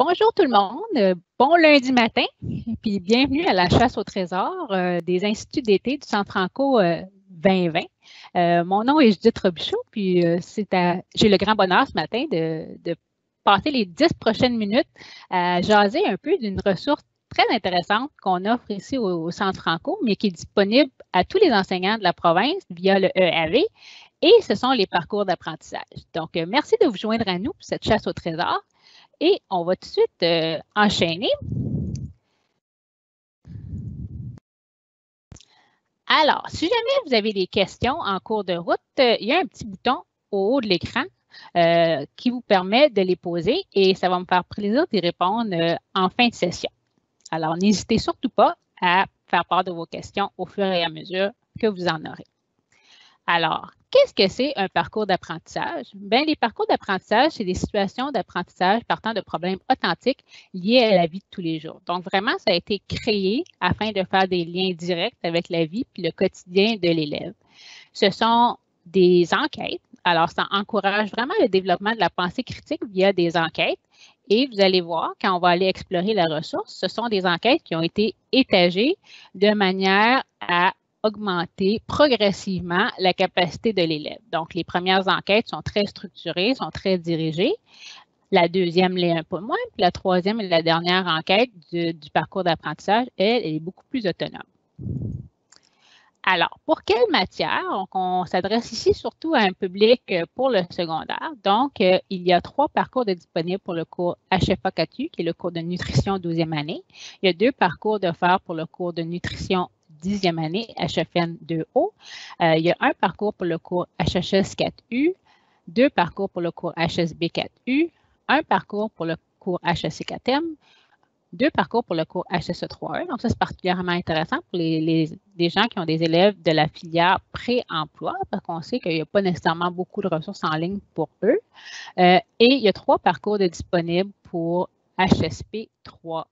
Bonjour tout le monde, bon lundi matin, puis bienvenue à la chasse au trésor des instituts d'été du Centre Franco 2020. Mon nom est Judith Robichaud, puis j'ai le grand bonheur ce matin de passer les 10 prochaines minutes à jaser un peu d'une ressource très intéressante qu'on offre ici au Centre Franco, mais qui est disponible à tous les enseignants de la province via le EAV, et ce sont les parcours d'apprentissage. Donc, merci de vous joindre à nous pour cette chasse au trésor. Et on va tout de suite enchaîner. Alors, si jamais vous avez des questions en cours de route, il y a un petit bouton au haut de l'écran qui vous permet de les poser et ça va me faire plaisir d'y répondre en fin de session. Alors, n'hésitez surtout pas à faire part de vos questions au fur et à mesure que vous en aurez. Alors, qu'est-ce que c'est un parcours d'apprentissage? Bien, les parcours d'apprentissage, c'est des situations d'apprentissage partant de problèmes authentiques liés à la vie de tous les jours. Donc, vraiment, ça a été créé afin de faire des liens directs avec la vie et le quotidien de l'élève. Ce sont des enquêtes. Alors, ça encourage vraiment le développement de la pensée critique via des enquêtes. Et vous allez voir, quand on va aller explorer la ressource, ce sont des enquêtes qui ont été étagées de manière à augmenter progressivement la capacité de l'élève. Donc, les premières enquêtes sont très structurées, sont très dirigées. La deuxième l'est un peu moins, puis la troisième et la dernière enquête du parcours d'apprentissage, elle est beaucoup plus autonome. Alors, pour quelle matière? Donc, on s'adresse ici surtout à un public pour le secondaire. Donc, il y a 3 parcours disponibles pour le cours HFA-4U, qui est le cours de nutrition 12e année. Il y a 2 parcours d'offerts pour le cours de nutrition 10e année, HFN 2O. Il y a un parcours pour le cours HHS 4U, 2 parcours pour le cours HSB 4U, un parcours pour le cours HSC 4M, 2 parcours pour le cours HSE 3E. Donc, ça, c'est particulièrement intéressant pour les gens qui ont des élèves de la filière pré-emploi, parce qu'on sait qu'il n'y a pas nécessairement beaucoup de ressources en ligne pour eux. Et il y a 3 parcours disponibles pour HSP 3U.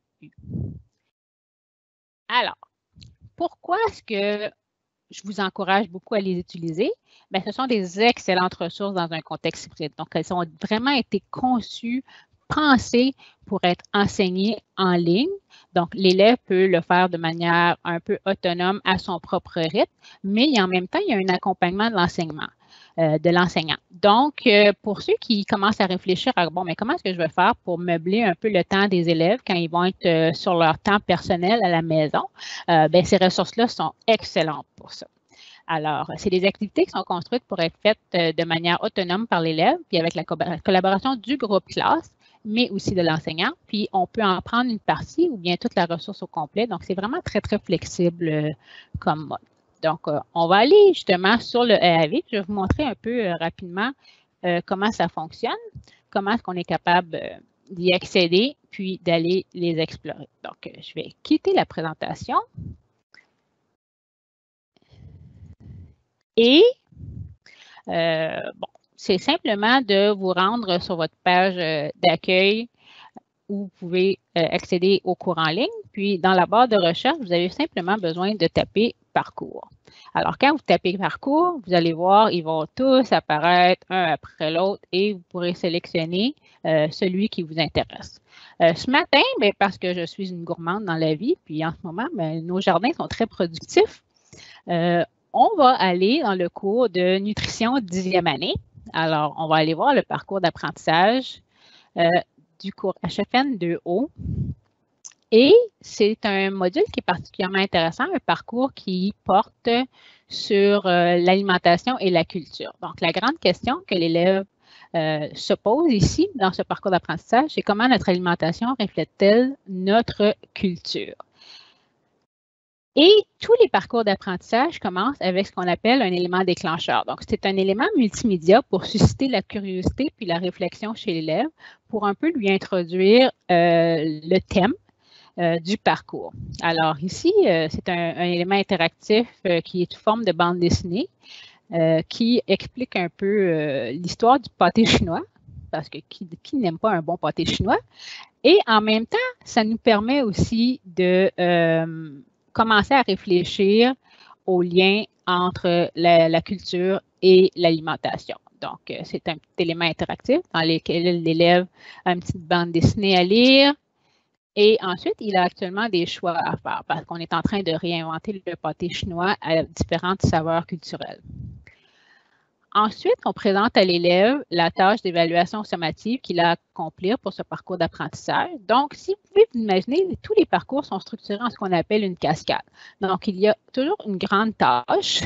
Alors, pourquoi est-ce que je vous encourage beaucoup à les utiliser? Bien, ce sont des excellentes ressources dans un contexte hybride. Donc, elles ont vraiment été conçues, pensées pour être enseignées en ligne. Donc, l'élève peut le faire de manière un peu autonome à son propre rythme, mais en même temps, il y a un accompagnement de l'enseignement. De l'enseignant. Donc, pour ceux qui commencent à réfléchir à, bon, mais comment est-ce que je vais faire pour meubler un peu le temps des élèves quand ils vont être sur leur temps personnel à la maison, bien, ces ressources-là sont excellentes pour ça. Alors, c'est des activités qui sont construites pour être faites de manière autonome par l'élève, puis avec la collaboration du groupe classe, mais aussi de l'enseignant. Puis, on peut en prendre une partie ou bien toute la ressource au complet. Donc, c'est vraiment très, très flexible comme mode. Donc, on va aller justement sur le EAV. Je vais vous montrer un peu rapidement comment ça fonctionne, comment est-ce qu'on est capable d'y accéder, puis d'aller les explorer. Donc, je vais quitter la présentation. Et, bon, c'est simplement de vous rendre sur votre page d'accueil où vous pouvez accéder aux cours en ligne. Puis, dans la barre de recherche, vous avez simplement besoin de taper « Parcours ». Alors, quand vous tapez « Parcours », vous allez voir, ils vont tous apparaître un après l'autre et vous pourrez sélectionner celui qui vous intéresse. Ce matin, bien, parce que je suis une gourmande dans la vie, puis en ce moment, bien, nos jardins sont très productifs, on va aller dans le cours de nutrition 10e année. Alors, on va aller voir le parcours d'apprentissage du cours HFN 2O. Et c'est un module qui est particulièrement intéressant, un parcours qui porte sur l'alimentation et la culture. Donc, la grande question que l'élève se pose ici dans ce parcours d'apprentissage, c'est comment notre alimentation reflète-t-elle notre culture? Et tous les parcours d'apprentissage commencent avec ce qu'on appelle un élément déclencheur. Donc, c'est un élément multimédia pour susciter la curiosité puis la réflexion chez l'élève pour un peu lui introduire le thème du parcours. Alors, ici, c'est un élément interactif qui est sous forme de bande dessinée qui explique un peu l'histoire du pâté chinois, parce que qui n'aime pas un bon pâté chinois? Et en même temps, ça nous permet aussi de commencer à réfléchir aux liens entre la culture et l'alimentation. Donc, c'est un petit élément interactif dans lequel l'élève a une petite bande dessinée à lire. Et ensuite, il a actuellement des choix à faire parce qu'on est en train de réinventer le pâté chinois à différentes saveurs culturelles. Ensuite, on présente à l'élève la tâche d'évaluation sommative qu'il a à accomplir pour ce parcours d'apprentissage. Donc, si vous pouvez vous imaginer, tous les parcours sont structurés en ce qu'on appelle une cascade. Donc, il y a toujours une grande tâche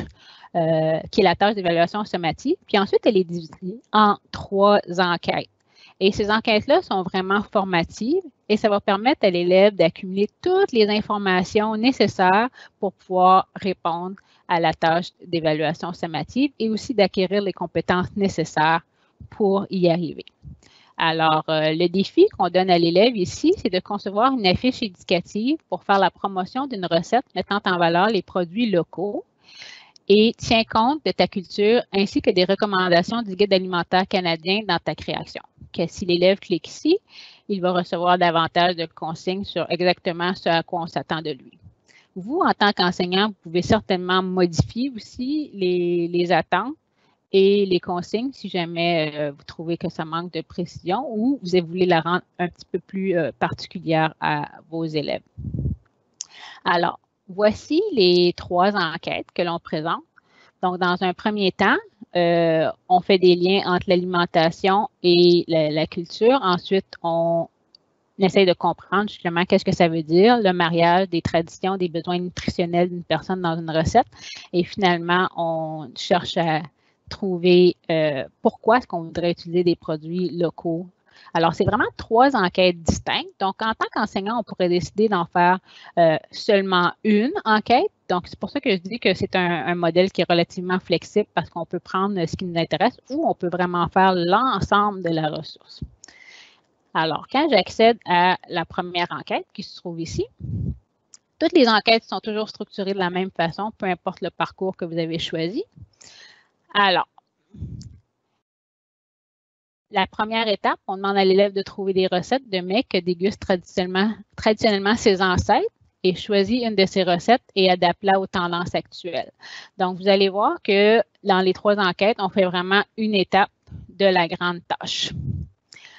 qui est la tâche d'évaluation sommative. Puis ensuite, elle est divisée en 3 enquêtes. Et ces enquêtes-là sont vraiment formatives et ça va permettre à l'élève d'accumuler toutes les informations nécessaires pour pouvoir répondre à la tâche d'évaluation sommative et aussi d'acquérir les compétences nécessaires pour y arriver. Alors, le défi qu'on donne à l'élève ici, c'est de concevoir une affiche éducative pour faire la promotion d'une recette mettant en valeur les produits locaux et tient compte de ta culture ainsi que des recommandations du Guide alimentaire canadien dans ta création. Que si l'élève clique ici, il va recevoir davantage de consignes sur exactement ce à quoi on s'attend de lui. Vous, en tant qu'enseignant, vous pouvez certainement modifier aussi les attentes et les consignes si jamais vous trouvez que ça manque de précision ou vous voulez la rendre un petit peu plus particulière à vos élèves. Alors, voici les 3 enquêtes que l'on présente. Donc, dans un premier temps, on fait des liens entre l'alimentation et la culture. Ensuite, on essaie de comprendre justement qu'est-ce que ça veut dire, le mariage des traditions, des besoins nutritionnels d'une personne dans une recette. Et finalement, on cherche à trouver pourquoi est-ce qu'on voudrait utiliser des produits locaux. Alors, c'est vraiment 3 enquêtes distinctes. Donc, en tant qu'enseignant, on pourrait décider d'en faire seulement une enquête. Donc, c'est pour ça que je dis que c'est un modèle qui est relativement flexible parce qu'on peut prendre ce qui nous intéresse ou on peut vraiment faire l'ensemble de la ressource. Alors, quand j'accède à la première enquête qui se trouve ici, toutes les enquêtes sont toujours structurées de la même façon, peu importe le parcours que vous avez choisi. Alors, la première étape, on demande à l'élève de trouver des recettes de mets que dégustent traditionnellement ses ancêtres et choisit une de ces recettes et adapte-la aux tendances actuelles. Donc, vous allez voir que dans les 3 enquêtes, on fait vraiment une étape de la grande tâche.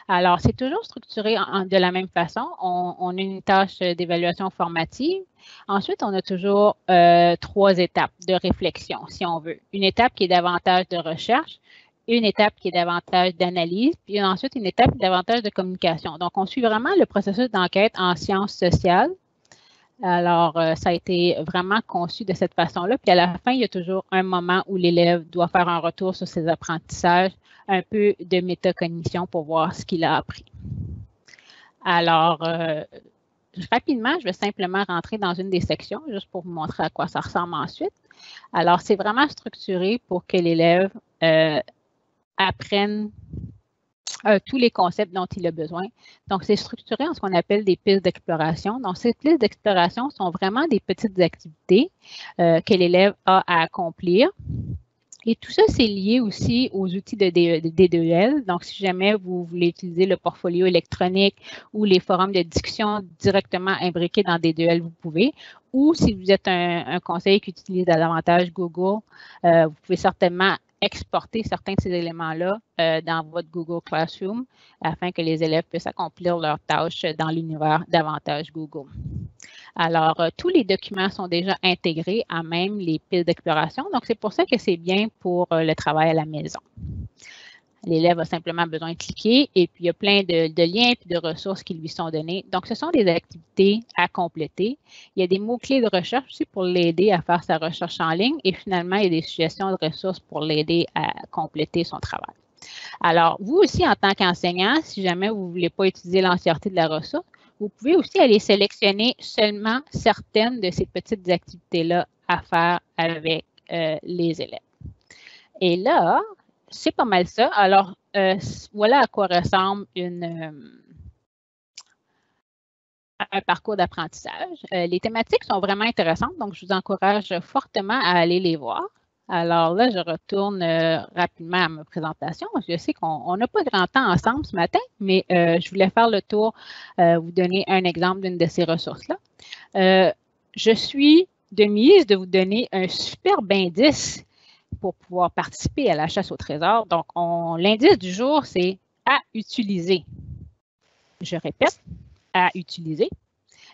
Alors, c'est toujours structuré de la même façon. On a une tâche d'évaluation formative. Ensuite, on a toujours 3 étapes de réflexion, si on veut. Une étape qui est davantage de recherche, une étape qui est davantage d'analyse, puis ensuite une étape qui est davantage de communication. Donc, on suit vraiment le processus d'enquête en sciences sociales. Alors, ça a été vraiment conçu de cette façon-là. Puis à la fin, il y a toujours un moment où l'élève doit faire un retour sur ses apprentissages, un peu de métacognition pour voir ce qu'il a appris. Alors, rapidement, je vais simplement rentrer dans une des sections, juste pour vous montrer à quoi ça ressemble ensuite. Alors, c'est vraiment structuré pour que l'élève apprenne tous les concepts dont il a besoin. Donc, c'est structuré en ce qu'on appelle des pistes d'exploration. Donc, ces pistes d'exploration sont vraiment des petites activités que l'élève a à accomplir. Et tout ça, c'est lié aussi aux outils de D2L. Donc, si jamais vous voulez utiliser le portfolio électronique ou les forums de discussion directement imbriqués dans D2L, vous pouvez. Ou si vous êtes un conseiller qui utilise davantage Google, vous pouvez certainement exporter certains de ces éléments-là dans votre Google Classroom afin que les élèves puissent accomplir leurs tâches dans l'univers davantage Google. Alors, tous les documents sont déjà intégrés à même les pistes d'exploration. Donc, c'est pour ça que c'est bien pour le travail à la maison. L'élève a simplement besoin de cliquer et puis il y a plein de liens et de ressources qui lui sont données. Donc, ce sont des activités à compléter. Il y a des mots-clés de recherche aussi pour l'aider à faire sa recherche en ligne et finalement, il y a des suggestions de ressources pour l'aider à compléter son travail. Alors, vous aussi, en tant qu'enseignant, si jamais vous ne voulez pas utiliser l'entièreté de la ressource, vous pouvez aussi aller sélectionner seulement certaines de ces petites activités-là à faire avec les élèves. Et là, c'est pas mal ça. Alors, voilà à quoi ressemble un parcours d'apprentissage. Les thématiques sont vraiment intéressantes, donc je vous encourage fortement à aller les voir. Alors là, je retourne rapidement à ma présentation. Je sais qu'on n'a pas grand temps ensemble ce matin, mais je voulais faire le tour, vous donner un exemple d'une de ces ressources-là. Je suis de mise de vous donner un superbe indice pour pouvoir participer à la chasse au trésor. Donc, l'indice du jour, c'est à utiliser. Je répète, à utiliser.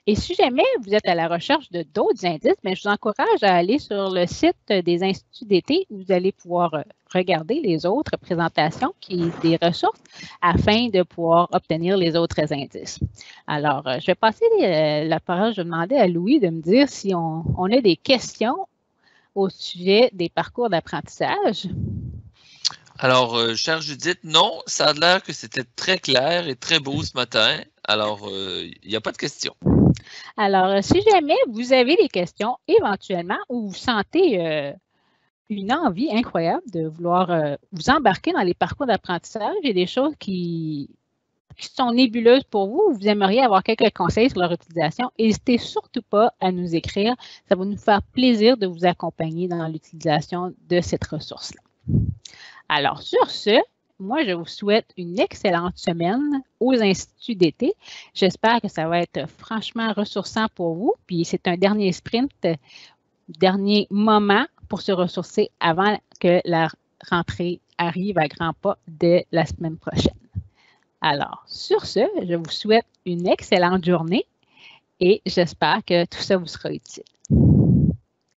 Et si jamais vous êtes à la recherche de d'autres indices, bien, je vous encourage à aller sur le site des instituts d'été où vous allez pouvoir regarder les autres présentations des ressources afin de pouvoir obtenir les autres indices. Alors, je vais passer la parole, je vais demander à Louis de me dire si on a des questions au sujet des parcours d'apprentissage. Alors, chère Judith, non, ça a l'air que c'était très clair et très beau ce matin. Alors, il n'y a pas de questions. Alors, si jamais vous avez des questions éventuellement ou vous sentez une envie incroyable de vouloir vous embarquer dans les parcours d'apprentissage, il y a des choses qui sont nébuleuses pour vous, ou vous aimeriez avoir quelques conseils sur leur utilisation, n'hésitez surtout pas à nous écrire. Ça va nous faire plaisir de vous accompagner dans l'utilisation de cette ressource-là. Alors, sur ce, moi, je vous souhaite une excellente semaine aux instituts d'été. J'espère que ça va être franchement ressourçant pour vous. Puis, c'est un dernier sprint, dernier moment pour se ressourcer avant que la rentrée arrive à grands pas dès la semaine prochaine. Alors, sur ce, je vous souhaite une excellente journée et j'espère que tout ça vous sera utile.